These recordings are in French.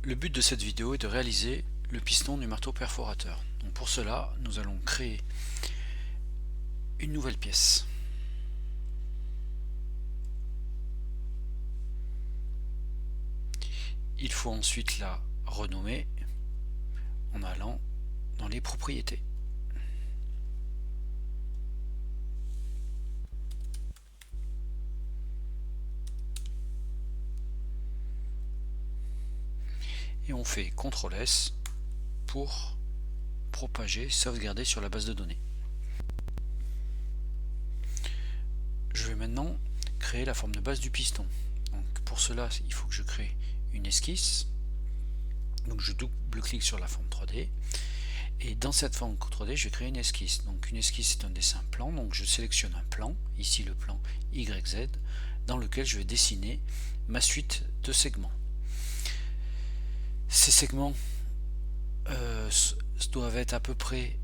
Le but de cette vidéo est de réaliser le piston du marteau perforateur. Donc pour cela, nous allons créer une nouvelle pièce. Il faut ensuite la renommer en allant dans les propriétés. Et on fait CTRL S pour propager, sauvegarder sur la base de données. Je vais maintenant créer la forme de base du piston. Donc pour cela, il faut que je crée une esquisse. Donc je double-clique sur la forme 3D. Et dans cette forme 3D, je vais créer une esquisse. Donc une esquisse, c'est un dessin plan. Donc je sélectionne un plan, ici le plan YZ, dans lequel je vais dessiner ma suite de segments. Ces segments doivent être à peu près,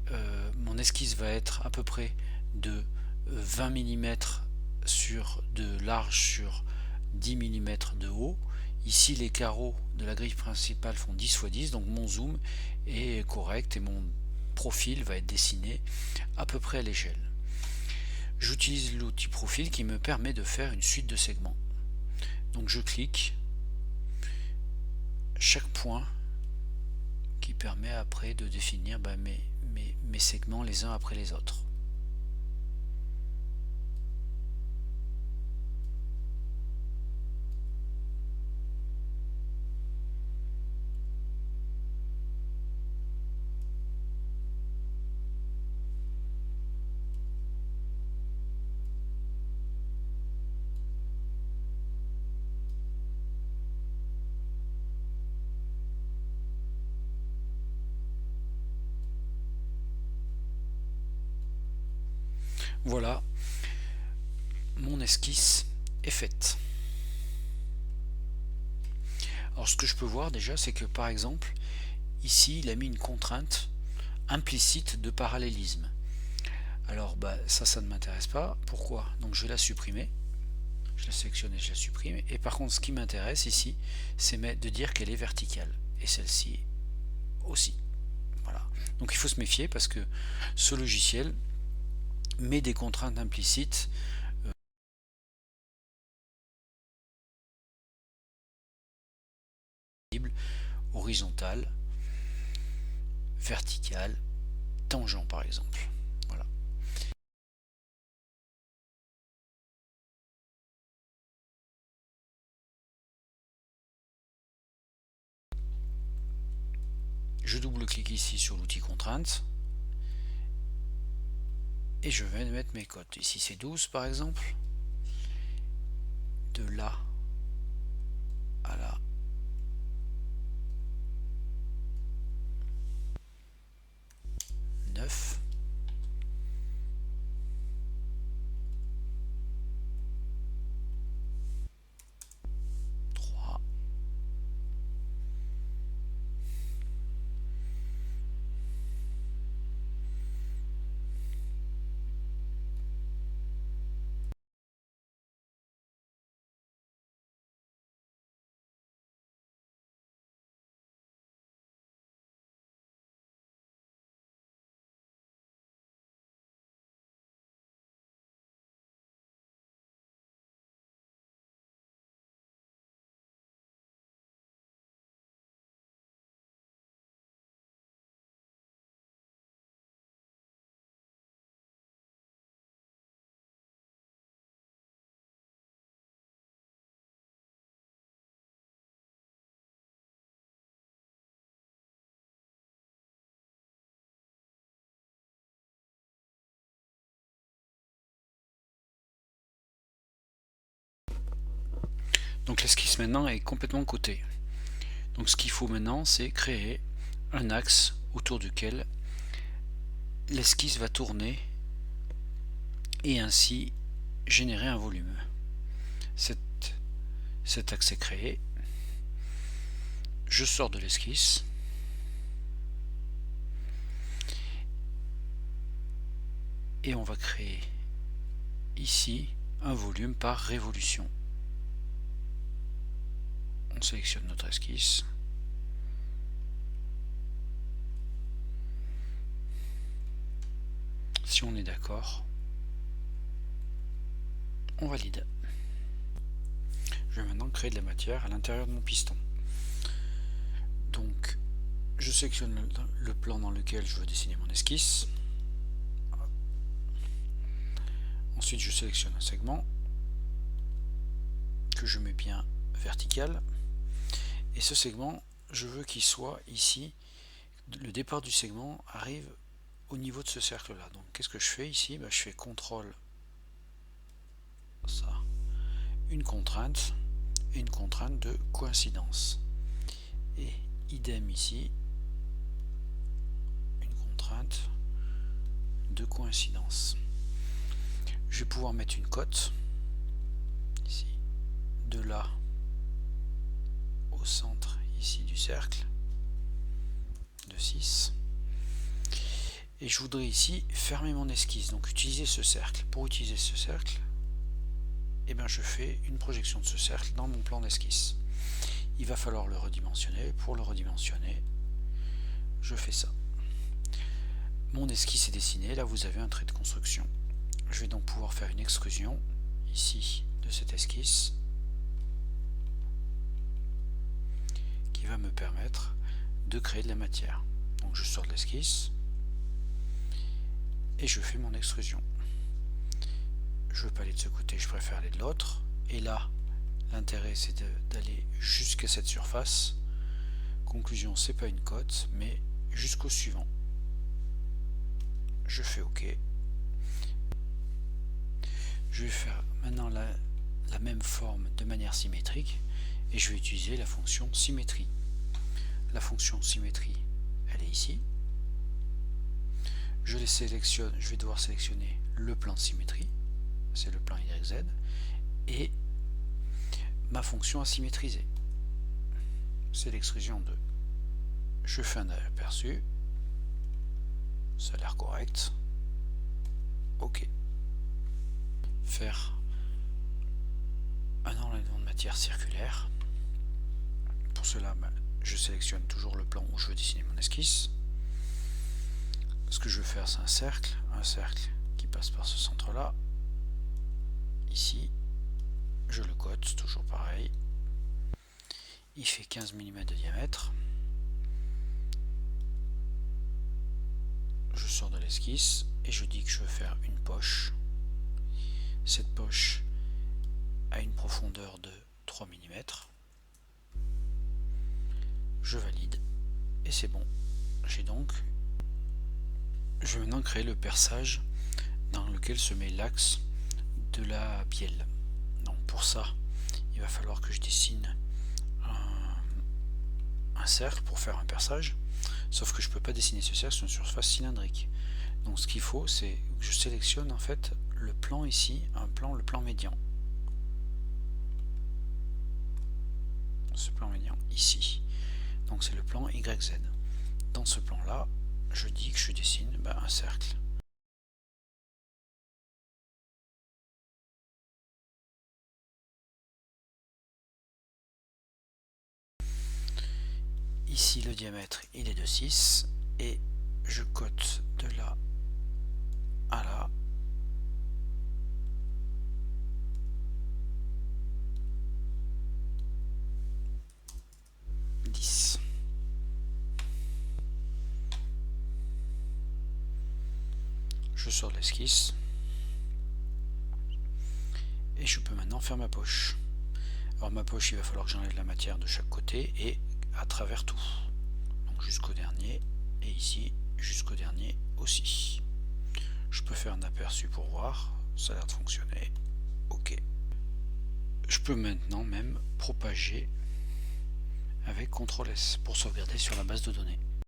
mon esquisse va être à peu près de 20 mm de large sur 10 mm de haut. Ici les carreaux de la grille principale font 10 x 10, donc mon zoom est correct et mon profil va être dessiné à peu près à l'échelle. J'utilise l'outil profil qui me permet de faire une suite de segments. Donc je clique chaque point qui permet après de définir mes segments les uns après les autres. Voilà, mon esquisse est faite. Alors ce que je peux voir déjà, c'est que par exemple, ici il a mis une contrainte implicite de parallélisme. Alors ça ne m'intéresse pas. Pourquoi? Donc je vais la supprimer. Je la sélectionne et je la supprime. Et par contre, ce qui m'intéresse ici, c'est de dire qu'elle est verticale. Et celle-ci aussi. Voilà. Donc il faut se méfier parce que ce logiciel met des contraintes implicites horizontale, verticale, tangent par exemple. Voilà. Je double-clique ici sur l'outil contrainte et je vais mettre mes cotes. Ici c'est 12 par exemple. De là à là. Neuf. Donc l'esquisse maintenant est complètement cotée. Donc ce qu'il faut maintenant, c'est créer un axe autour duquel l'esquisse va tourner et ainsi générer un volume. Cet axe est créé. Je sors de l'esquisse. Et on va créer ici un volume par révolution. On sélectionne notre esquisse. Si on est d'accord, on valide. Je vais maintenant créer de la matière à l'intérieur de mon piston. Donc je sélectionne le plan dans lequel je veux dessiner mon esquisse. Ensuite je sélectionne un segment que je mets bien vertical, et ce segment je veux qu'il soit ici, le départ du segment arrive au niveau de ce cercle là. Donc qu'est-ce que je fais ici? Je fais CTRL, ça, une contrainte et une contrainte de coïncidence, et idem ici, une contrainte de coïncidence. Je vais pouvoir mettre une cote ici, de là au centre ici du cercle de 6, et je voudrais ici fermer mon esquisse, donc utiliser ce cercle. Pour utiliser ce cercle, je fais une projection de ce cercle dans mon plan d'esquisse. Il va falloir le redimensionner. Pour le redimensionner, je fais ça. Mon esquisse est dessinée, là vous avez un trait de construction. Je vais donc pouvoir faire une extrusion ici de cette esquisse qui va me permettre de créer de la matière. Donc je sors de l'esquisse et je fais mon extrusion. Je ne veux pas aller de ce côté, je préfère aller de l'autre. Et là, l'intérêt c'est d'aller jusqu'à cette surface. Conclusion, c'est pas une cote, mais jusqu'au suivant. Je fais OK. Je vais faire maintenant la même forme de manière symétrique, et je vais utiliser la fonction symétrie. La fonction symétrie, elle est ici. Je vais devoir sélectionner le plan de symétrie, c'est le plan YZ, et ma fonction à symétriser, c'est l'extrusion 2. Je fais un aperçu, ça a l'air correct. OK. Faire un enlèvement de matière circulaire. Pour cela, je sélectionne toujours le plan où je veux dessiner mon esquisse. Ce que je veux faire, c'est un cercle qui passe par ce centre là. Ici, je le cote, toujours pareil. Il fait 15 mm de diamètre. Je sors de l'esquisse et je dis que je veux faire une poche. Cette poche a une profondeur de 3 mm. Je valide et c'est bon. Je vais maintenant créer le perçage dans lequel se met l'axe de la bielle. Donc pour ça, il va falloir que je dessine un cercle pour faire un perçage, sauf que je ne peux pas dessiner ce cercle sur une surface cylindrique. Donc ce qu'il faut, c'est que je sélectionne en fait le plan ici, le plan médian. Ce plan médian ici. Donc c'est le plan YZ. Dans ce plan là, je dis que je dessine un cercle. Ici le diamètre il est de 6 et je cote de là à là. Je sors de l'esquisse et je peux maintenant faire ma poche. Alors ma poche, il va falloir que j'enlève la matière de chaque côté et à travers tout, donc jusqu'au dernier, et ici jusqu'au dernier aussi. Je peux faire un aperçu pour voir, ça a l'air de fonctionner. OK. Je peux maintenant même propager avec CTRL S pour sauvegarder sur la base de données.